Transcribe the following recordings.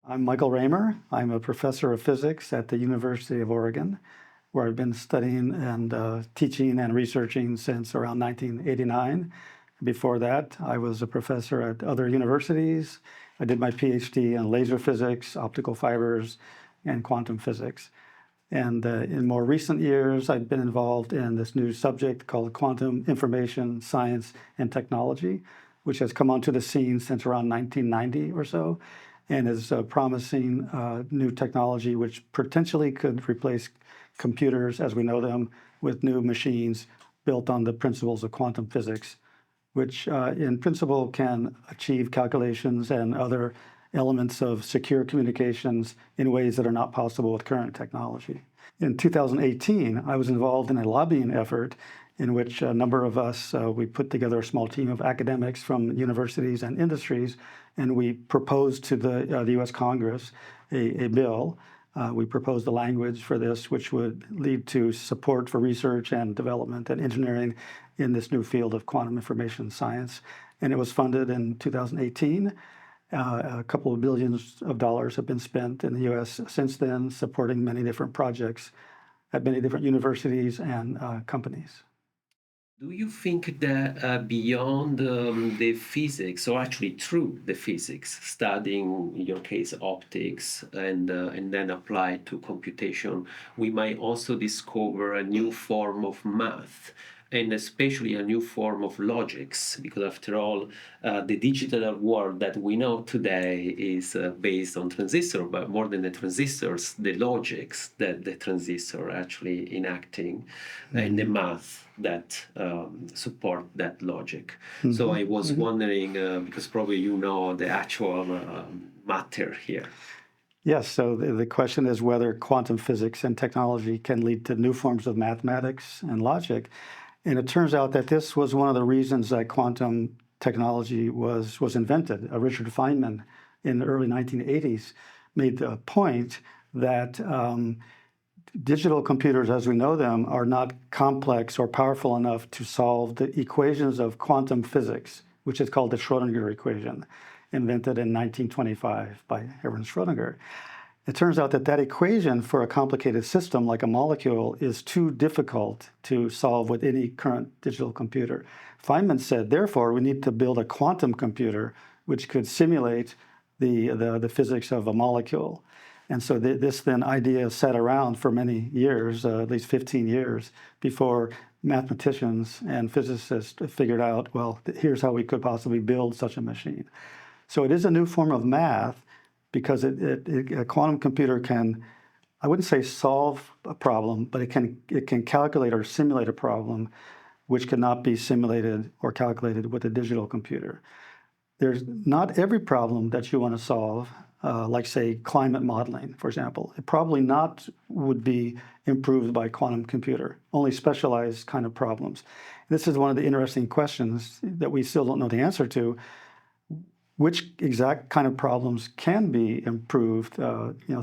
I'm Michael Raymer. I'm a professor of physics at the University of Oregon, where I've been studying and teaching and researching since around 1989. Before that, I was a professor at other universities. I did my PhD in laser physics, optical fibers, and quantum physics. And in more recent years, I've been involved in this new subject called quantum information science and technology, which has come onto the scene since around 1990 or so, and is promising new technology which potentially could replace computers as we know them with new machines built on the principles of quantum physics, which in principle can achieve calculations and other elements of secure communications in ways that are not possible with current technology. In 2018, I was involved in a lobbying effort in which a number of us, we put together a small team of academics from universities and industries, and we proposed to the US Congress a bill. We proposed a language for this, which would lead to support for research and development and engineering in this new field of quantum information science. And it was funded in 2018. A couple of billions of dollars have been spent in the US since then, supporting many different projects at many different universities and companies. Do you think that beyond the physics, or actually through the physics, studying in your case optics and then apply to computation, we might also discover a new form of math and especially a new form of logics? Because after all, the digital world that we know today is based on transistors, but more than the transistors, the logics that the transistor are actually enacting and the math that support that logic. So I was wondering, because probably you know the actual matter here. Yes, so the question is whether quantum physics and technology can lead to new forms of mathematics and logic. And it turns out that this was one of the reasons that quantum technology was invented. Richard Feynman in the early 1980s made the point that digital computers as we know them are not complex or powerful enough to solve the equations of quantum physics, which is called the Schrödinger equation, invented in 1925 by Erwin Schrödinger. It turns out that that equation for a complicated system like a molecule is too difficult to solve with any current digital computer. Feynman said, therefore, we need to build a quantum computer which could simulate the physics of a molecule. And so this then idea sat around for many years, at least 15 years, before mathematicians and physicists figured out, well, here's how we could possibly build such a machine. So it is a new form of math, because a quantum computer can, I wouldn't say solve a problem, but it can calculate or simulate a problem which cannot be simulated or calculated with a digital computer. There's not every problem that you want to solve, like say climate modeling, for example. It probably not would be improved by a quantum computer, only specialized kind of problems. This is one of the interesting questions that we still don't know the answer to. Which exact kind of problems can be improved,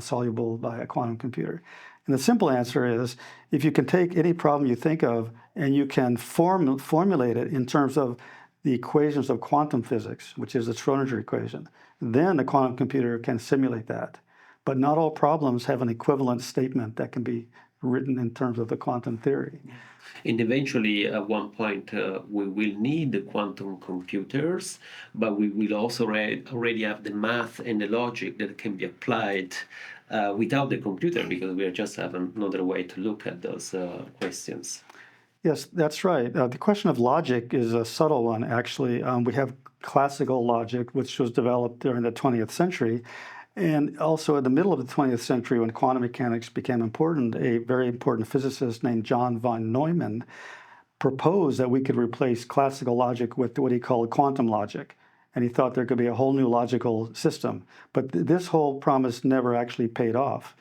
soluble by a quantum computer? And the simple answer is, if you can take any problem you think of and you can formulate it in terms of the equations of quantum physics, which is the Schrödinger equation, then the quantum computer can simulate that. But not all problems have an equivalent statement that can be written in terms of the quantum theory. And eventually, at one point, we will need the quantum computers, but we will also already have the math and the logic that can be applied without the computer, because we just have another way to look at those questions. Yes, that's right. The question of logic is a subtle one, actually. We have classical logic, which was developed during the 20th century. And also in the middle of the 20th century, when quantum mechanics became important, a very important physicist named John von Neumann proposed that we could replace classical logic with what he called quantum logic. And he thought there could be a whole new logical system. But this whole promise never actually paid off.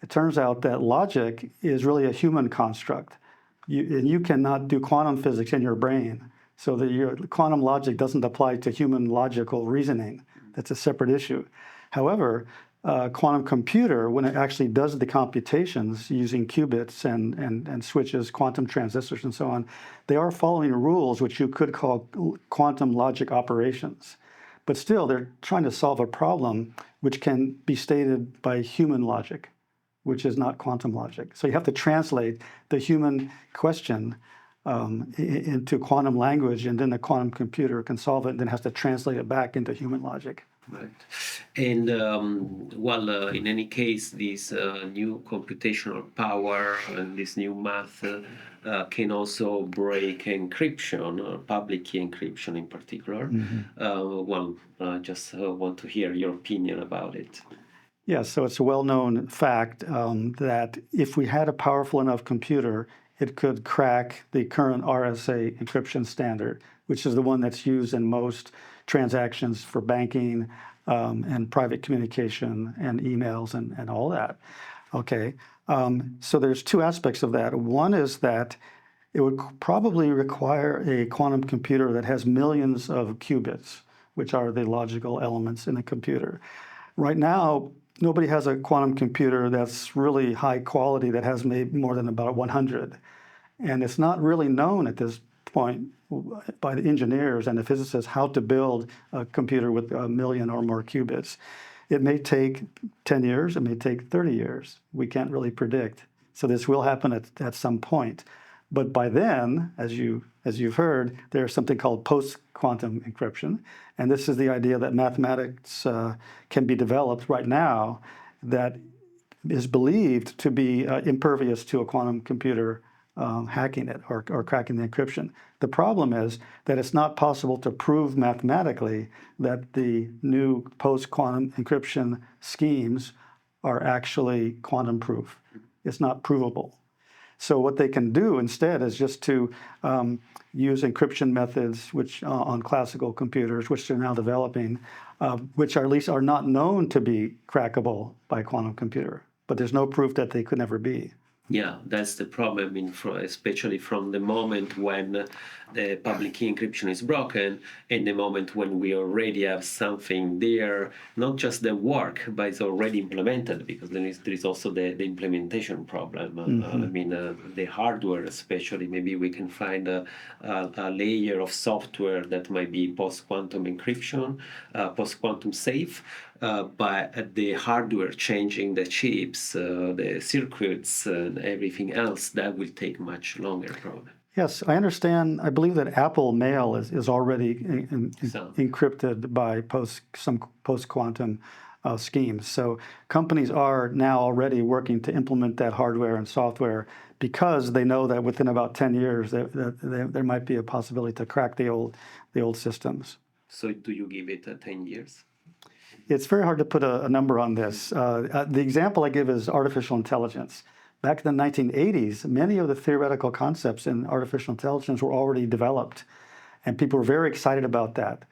It turns out that logic is really a human construct. You cannot do quantum physics in your brain. So your quantum logic doesn't apply to human logical reasoning. That's a separate issue. However, a quantum computer, when it actually does the computations using qubits and switches, quantum transistors, and so on, they are following rules which you could call quantum logic operations. But still, they're trying to solve a problem which can be stated by human logic, which is not quantum logic. So you have to translate the human question into quantum language, and then the quantum computer can solve it and then has to translate it back into human logic. Right. And in any case, this new computational power and this new math can also break encryption, public key encryption in particular. Just want to hear your opinion about it. Yeah, so it's a well-known fact that if we had a powerful enough computer, it could crack the current RSA encryption standard, which is the one that's used in most transactions for banking and private communication and emails and all that. Okay, so there's two aspects of that. One is that it would probably require a quantum computer that has millions of qubits, which are the logical elements in a computer. Right now, nobody has a quantum computer that's really high quality that has maybe more than about 100. And it's not really known at this point by the engineers and the physicists how to build a computer with a million or more qubits. It may take 10 years, it may take 30 years. We can't really predict. So this will happen at some point. But by then, as you've heard, there's something called post-quantum encryption. And this is the idea that mathematics can be developed right now that is believed to be impervious to a quantum computer hacking it or cracking the encryption. The problem is that it's not possible to prove mathematically that the new post-quantum encryption schemes are actually quantum proof. It's not provable. So what they can do instead is just to use encryption methods which on classical computers, which they're now developing, which at least are not known to be crackable by a quantum computer. But there's no proof that they could never be. Yeah, that's the problem. I mean, especially from the moment when the public key encryption is broken and the moment when we already have something there, not just the work, but it's already implemented, because there is also the implementation problem. I mean, the hardware especially, maybe we can find a layer of software that might be post-quantum encryption, post-quantum safe, but the hardware changing the chips, the circuits, and everything else, that will take much longer probably. Yes, I understand. I believe that Apple Mail is already encrypted by some post-quantum schemes. So companies are now already working to implement that hardware and software because they know that within about 10 years there might be a possibility to crack the old systems. So do you give it 10 years? It's very hard to put a number on this. The example I give is artificial intelligence. Back in the 1980s, many of the theoretical concepts in artificial intelligence were already developed, and people were very excited about that,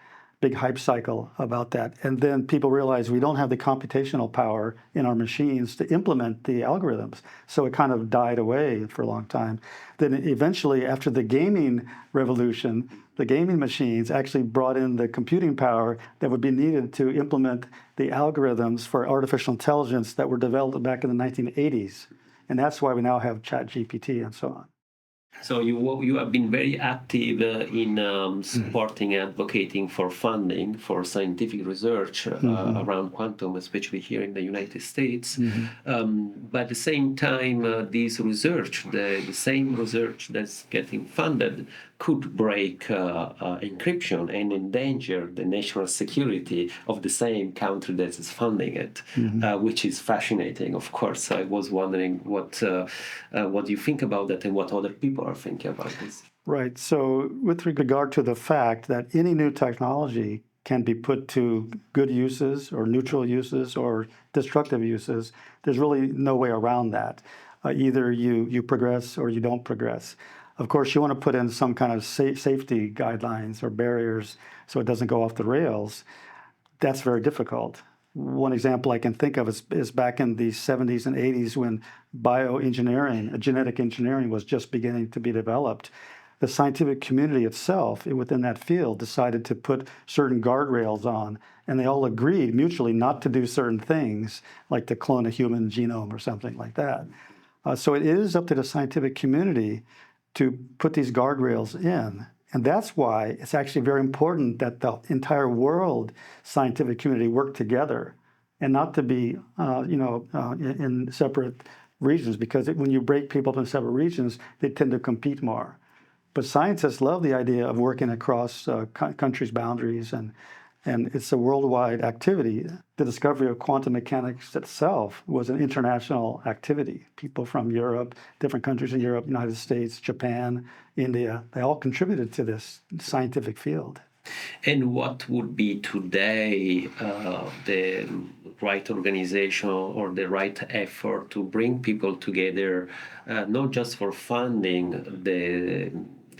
big hype cycle about that. And then people realized we don't have the computational power in our machines to implement the algorithms, so it kind of died away for a long time. Then eventually, after the gaming revolution, the gaming machines actually brought in the computing power that would be needed to implement the algorithms for artificial intelligence that were developed back in the 1980s. And that's why we now have ChatGPT and so on. So you have been very active in supporting and advocating for funding for scientific research around quantum, especially here in the United States. But at the same time, this research, the same research that's getting funded, could break encryption and endanger the national security of the same country that is funding it, which is fascinating. Of course, I was wondering what you think about that and what other people are thinking about this. Right. So with regard to the fact that any new technology can be put to good uses or neutral uses or destructive uses, there's really no way around that. Either you progress or you don't progress. Of course, you want to put in some kind of safety guidelines or barriers so it doesn't go off the rails. That's very difficult. One example I can think of is back in the 70s and 80s when bioengineering, genetic engineering, was just beginning to be developed. The scientific community itself within that field decided to put certain guardrails on, and they all agreed mutually not to do certain things, like to clone a human genome or something like that. So it is up to the scientific community to put these guardrails in And that's why it's actually very important that the entire world scientific community work together and not to be, in separate regions, because when you break people up in separate regions, they tend to compete more. But scientists love the idea of working across countries' boundaries, and it's a worldwide activity. The discovery of quantum mechanics itself was an international activity. People from Europe, different countries in Europe, United States, Japan, India, they all contributed to this scientific field. And what would be today the right organization or the right effort to bring people together, not just for funding the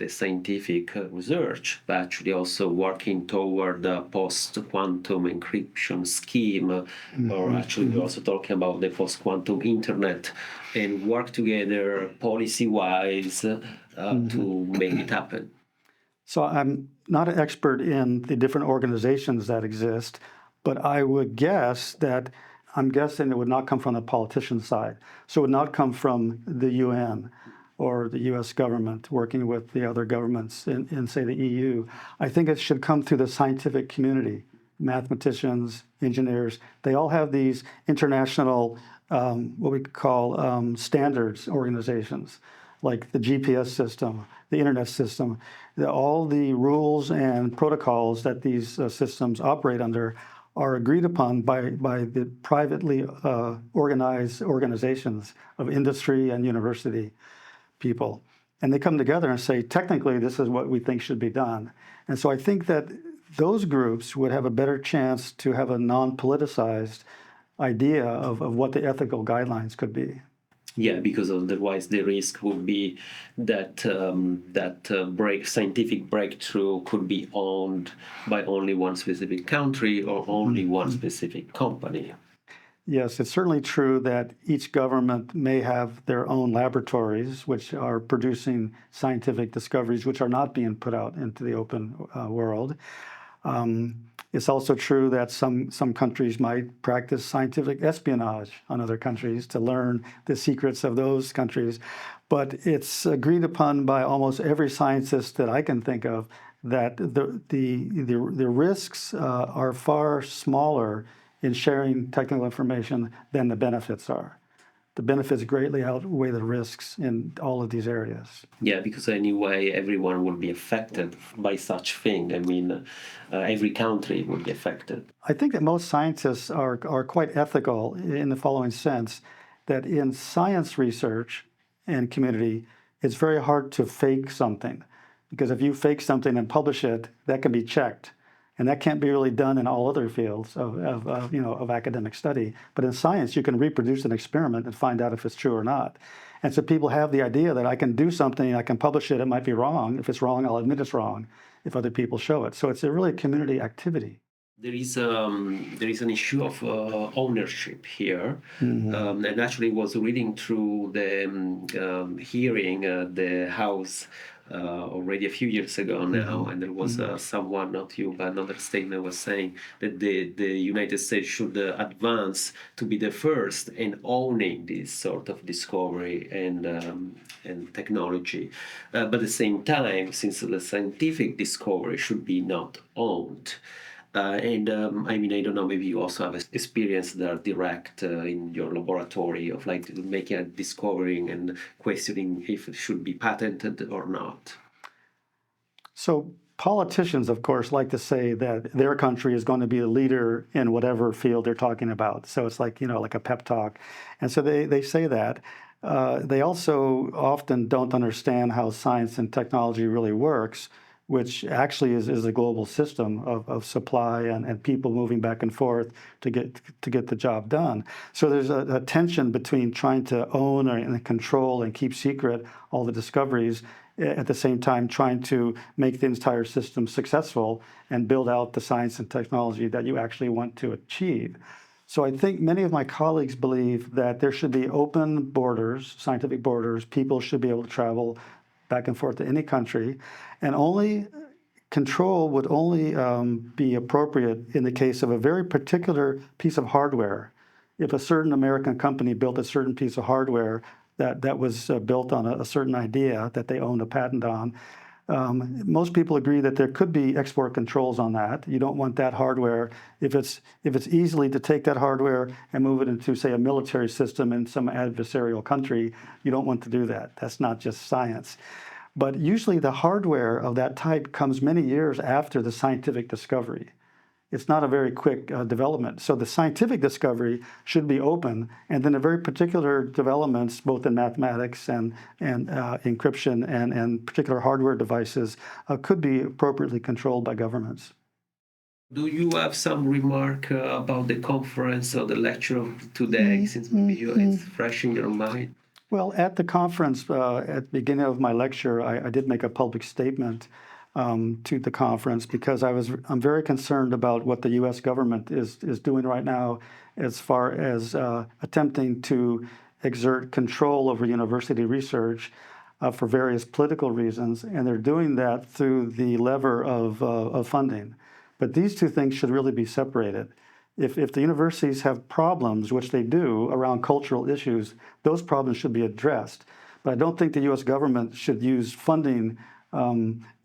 scientific research, but actually also working toward the post-quantum encryption scheme, or actually we're also talking about the post-quantum internet, and work together policy-wise to make it happen? So I'm not an expert in the different organizations that exist, but I would guess that I'm guessing it would not come from the politician side. So it would not come from the UN or the US government working with the other governments in say, the EU. I think it should come through the scientific community, mathematicians, engineers. They all have these international, what we call standards organizations, like the GPS system, the internet system. All the rules and protocols that these systems operate under are agreed upon by the privately organized organizations of industry and university people. And they come together and say, technically, this is what we think should be done. And so I think that those groups would have a better chance to have a non-politicized idea of what the ethical guidelines could be. Yeah, because otherwise the risk would be that scientific breakthrough could be owned by only one specific country or only one specific company. Yes, it's certainly true that each government may have their own laboratories, which are producing scientific discoveries which are not being put out into the open world. It's also true that some countries might practice scientific espionage on other countries to learn the secrets of those countries. But it's agreed upon by almost every scientist that I can think of that the risks are far smaller in sharing technical information than the benefits are. The benefits greatly outweigh the risks in all of these areas. Yeah, because anyway, everyone will be affected by such thing. I mean, every country will be affected. I think that most scientists are quite ethical in the following sense, that in science research and community, it's very hard to fake something. Because if you fake something and publish it, that can be checked. And that can't be really done in all other fields of academic study. But in science, you can reproduce an experiment and find out if it's true or not. And so people have the idea that I can do something, I can publish it, it might be wrong. If it's wrong, I'll admit it's wrong if other people show it. So it's a really community activity. There is an issue of ownership here, and actually was reading through the hearing at the House already a few years ago now, and there was someone, not you, but another statement was saying that the United States should advance to be the first in owning this sort of discovery and technology, but at the same time, since the scientific discovery should be not owned. I mean, I don't know, maybe you also have experience that direct in your laboratory of like making a discovering and questioning if it should be patented or not. So politicians, of course, like to say that their country is going to be a leader in whatever field they're talking about. So it's like, like a pep talk. And so they say that. They also often don't understand how science and technology really works, which actually is a global system of supply and people moving back and forth to get the job done. So there's a tension between trying to own and control and keep secret all the discoveries, at the same time trying to make the entire system successful and build out the science and technology that you actually want to achieve. So I think many of my colleagues believe that there should be open borders, scientific borders. People should be able to travel back and forth to any country, and only control would only be appropriate in the case of a very particular piece of hardware. If a certain American company built a certain piece of hardware that was built on a certain idea that they owned a patent on, Most people agree that there could be export controls on that. You don't want that hardware, if it's easily to take that hardware and move it into, say, a military system in some adversarial country, you don't want to do that. That's not just science. But usually the hardware of that type comes many years after the scientific discovery. It's not a very quick development. So the scientific discovery should be open, and then the very particular developments, both in mathematics and encryption and particular hardware devices, could be appropriately controlled by governments. Do you have some remark about the conference or the lecture of today, since maybe it's fresh in your mind? Well, at the conference, at the beginning of my lecture, I did make a public statement to the conference because I'm very concerned about what the U.S. government is doing right now as far as attempting to exert control over university research for various political reasons, and they're doing that through the lever of funding. But these two things should really be separated. If the universities have problems, which they do, around cultural issues, those problems should be addressed. But I don't think the U.S. government should use funding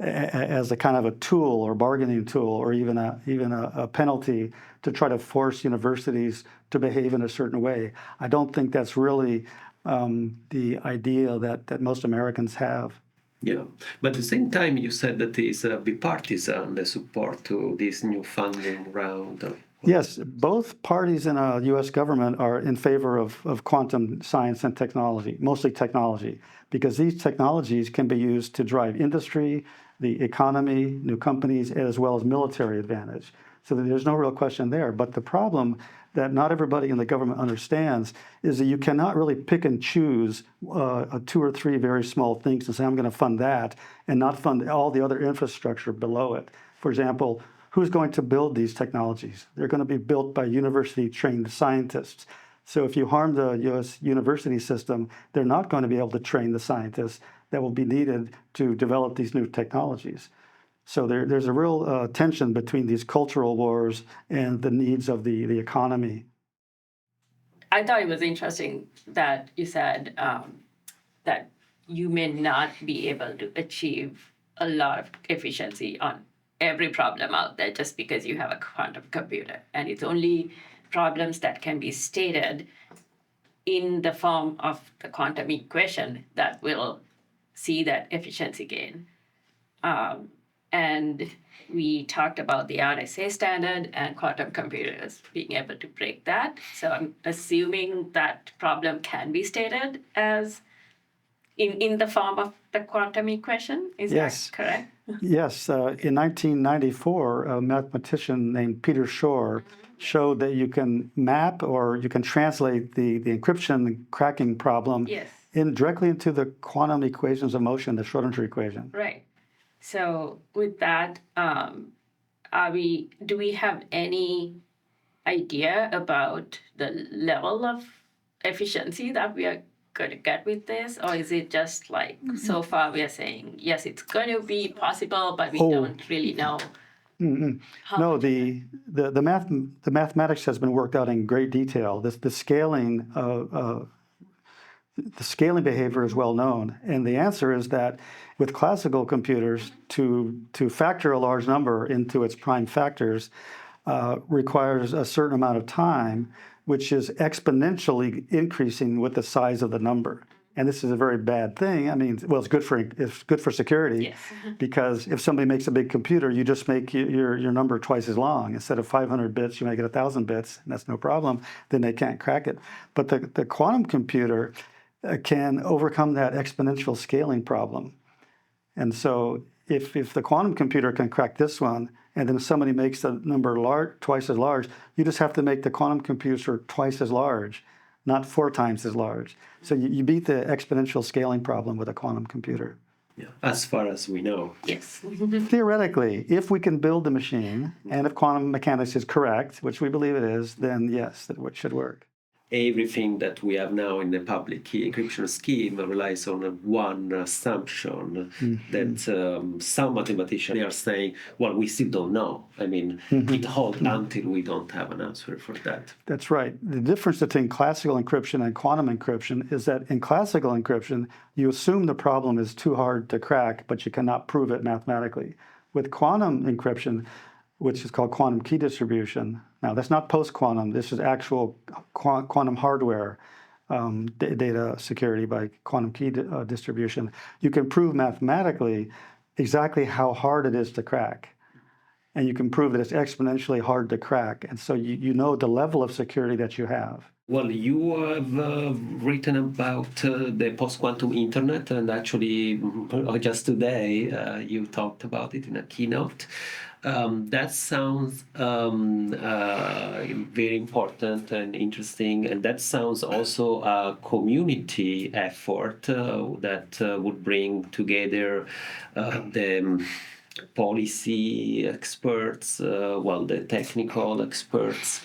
as a kind of a tool or bargaining tool or even a penalty to try to force universities to behave in a certain way. I don't think that's really the idea that most Americans have. Yeah, but at the same time, you said that it's bipartisan, the support to this new funding round. Yes, both parties in a U.S. government are in favor of quantum science and technology, mostly technology, because these technologies can be used to drive industry, the economy, new companies, as well as military advantage. So there's no real question there. But the problem that not everybody in the government understands is that you cannot really pick and choose two or three very small things and say, I'm going to fund that and not fund all the other infrastructure below it. For example, who's going to build these technologies? They're going to be built by university-trained scientists. So if you harm the U.S. university system, they're not going to be able to train the scientists that will be needed to develop these new technologies. So there's a real tension between these cultural wars and the needs of the economy. I thought it was interesting that you said that you may not be able to achieve a lot of efficiency on every problem out there just because you have a quantum computer. And it's only problems that can be stated in the form of the quantum equation that will see that efficiency gain. And we talked about the RSA standard and quantum computers being able to break that. So I'm assuming that problem can be stated as in the form of the quantum equation. Is Yes. that correct? Yes. In 1994, a mathematician named Peter Shor showed that you can map or you can translate the encryption cracking problem Yes. directly into the quantum equations of motion, the Schrodinger equation. Right. So with that, do we have any idea about the level of efficiency that we are going to get with this? Or is it just like, so far we are saying, yes, it's going to be possible, but we don't really know how No, much the mathematics has been worked out in great detail. The scaling behavior is well known, and the answer is that with classical computers, to factor a large number into its prime factors requires a certain amount of time, which is exponentially increasing with the size of the number. And this is a very bad thing. I mean, well, it's good for security, Yes. because if somebody makes a big computer, you just make your number twice as long. Instead of 500 bits, you make it 1,000 bits, and that's no problem. Then they can't crack it. But the quantum computer can overcome that exponential scaling problem. And so if the quantum computer can crack this one, and then somebody makes the number twice as large, you just have to make the quantum computer twice as large, not 4 times as large. So you beat the exponential scaling problem with a quantum computer. Yeah, as far as we know. Yes. Theoretically, if we can build the machine, and if quantum mechanics is correct, which we believe it is, then yes, that should work. everything that we have now in the public key encryption scheme relies on one assumption that some mathematicians are saying, well, we still don't know. I mean, it holds until we don't have an answer for that. That's right. The difference between classical encryption and quantum encryption is that in classical encryption, you assume the problem is too hard to crack, but you cannot prove it mathematically. With quantum encryption, which is called quantum key distribution, now that's not post-quantum, this is actual quantum hardware data security by quantum key distribution. You can prove mathematically exactly how hard it is to crack. And you can prove that it's exponentially hard to crack. And so you know the level of security that you have. Well, you have written about the post-quantum internet, and actually just today you talked about it in a keynote. That sounds very important and interesting, and that sounds also a community effort that would bring together the policy experts, the technical experts.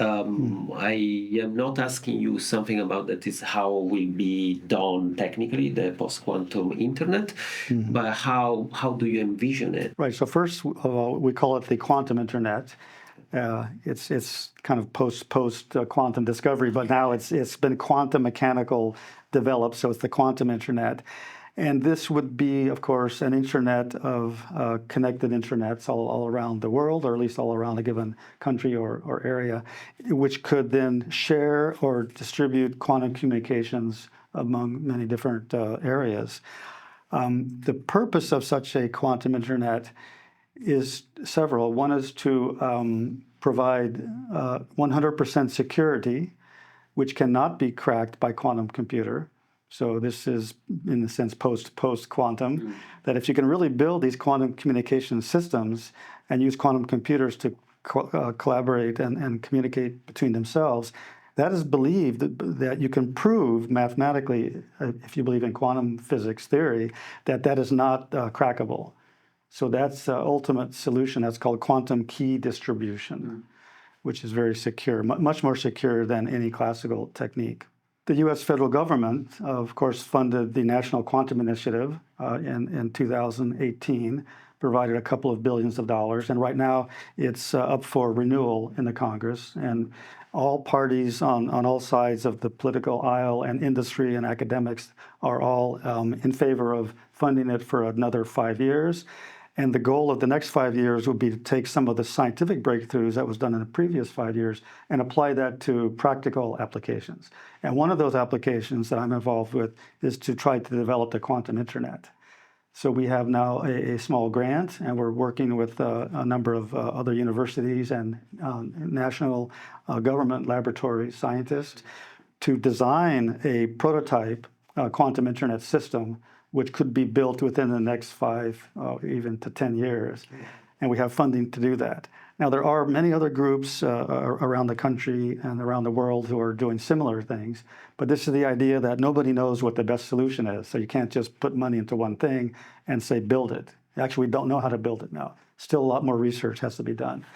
I am not asking you something about that is how will be done technically, the post-quantum internet, but how do you envision it? Right, so first of all, we call it the quantum internet. It's kind of post quantum discovery, but now it's been quantum mechanical developed, so it's the quantum internet. And this would be, of course, an internet of connected internets all around the world, or at least all around a given country or area, which could then share or distribute quantum communications among many different areas. The purpose of such a quantum internet is several. One is to provide 100% security, which cannot be cracked by quantum computer. So this is, in a sense, post-quantum, that if you can really build these quantum communication systems and use quantum computers to collaborate and communicate between themselves, that is believed that you can prove mathematically, if you believe in quantum physics theory, that is not crackable. So that's the ultimate solution. That's called quantum key distribution, which is very secure, much more secure than any classical technique. The U.S. federal government, of course, funded the National Quantum Initiative in 2018, provided a couple of billions of dollars, and right now it's up for renewal in the Congress. And all parties on all sides of the political aisle and industry and academics are all in favor of funding it for another 5 years. And the goal of the next 5 years would be to take some of the scientific breakthroughs that was done in the previous 5 years and apply that to practical applications. And one of those applications that I'm involved with is to try to develop the quantum internet. So we have now a small grant, and we're working with a number of other universities and national government laboratory scientists to design a prototype quantum internet system which could be built within the next 5, even to 10 years. And we have funding to do that. Now, there are many other groups around the country and around the world who are doing similar things, but this is the idea that nobody knows what the best solution is. So you can't just put money into one thing and say, build it. Actually, we don't know how to build it now. Still a lot more research has to be done.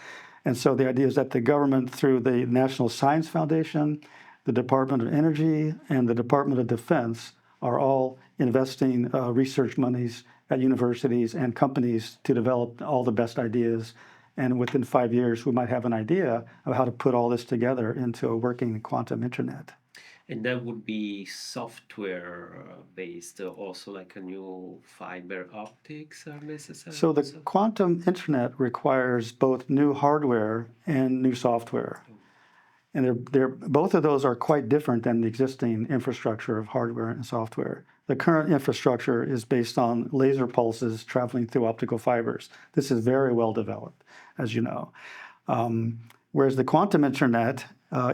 And so the idea is that the government, through the National Science Foundation, the Department of Energy, and the Department of Defense are all investing research monies at universities and companies to develop all the best ideas. And within 5 years, we might have an idea of how to put all this together into a working quantum internet. And that would be software based, also like a new fiber optics are necessary? So the quantum internet requires both new hardware and new software. And both of those are quite different than the existing infrastructure of hardware and software. The current infrastructure is based on laser pulses traveling through optical fibers. This is very well developed, as you know. Whereas the quantum internet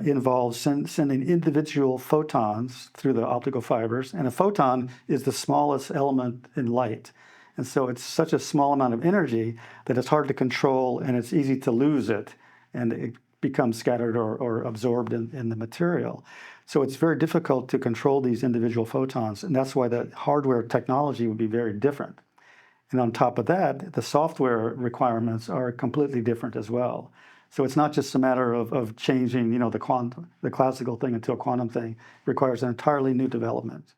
involves sending individual photons through the optical fibers, and a photon is the smallest element in light. And so it's such a small amount of energy that it's hard to control, and it's easy to lose it, and it becomes scattered or absorbed in the material. So it's very difficult to control these individual photons, and that's why the hardware technology would be very different. And on top of that, the software requirements are completely different as well. So it's not just a matter of changing, the classical thing into a quantum thing. It requires an entirely new development.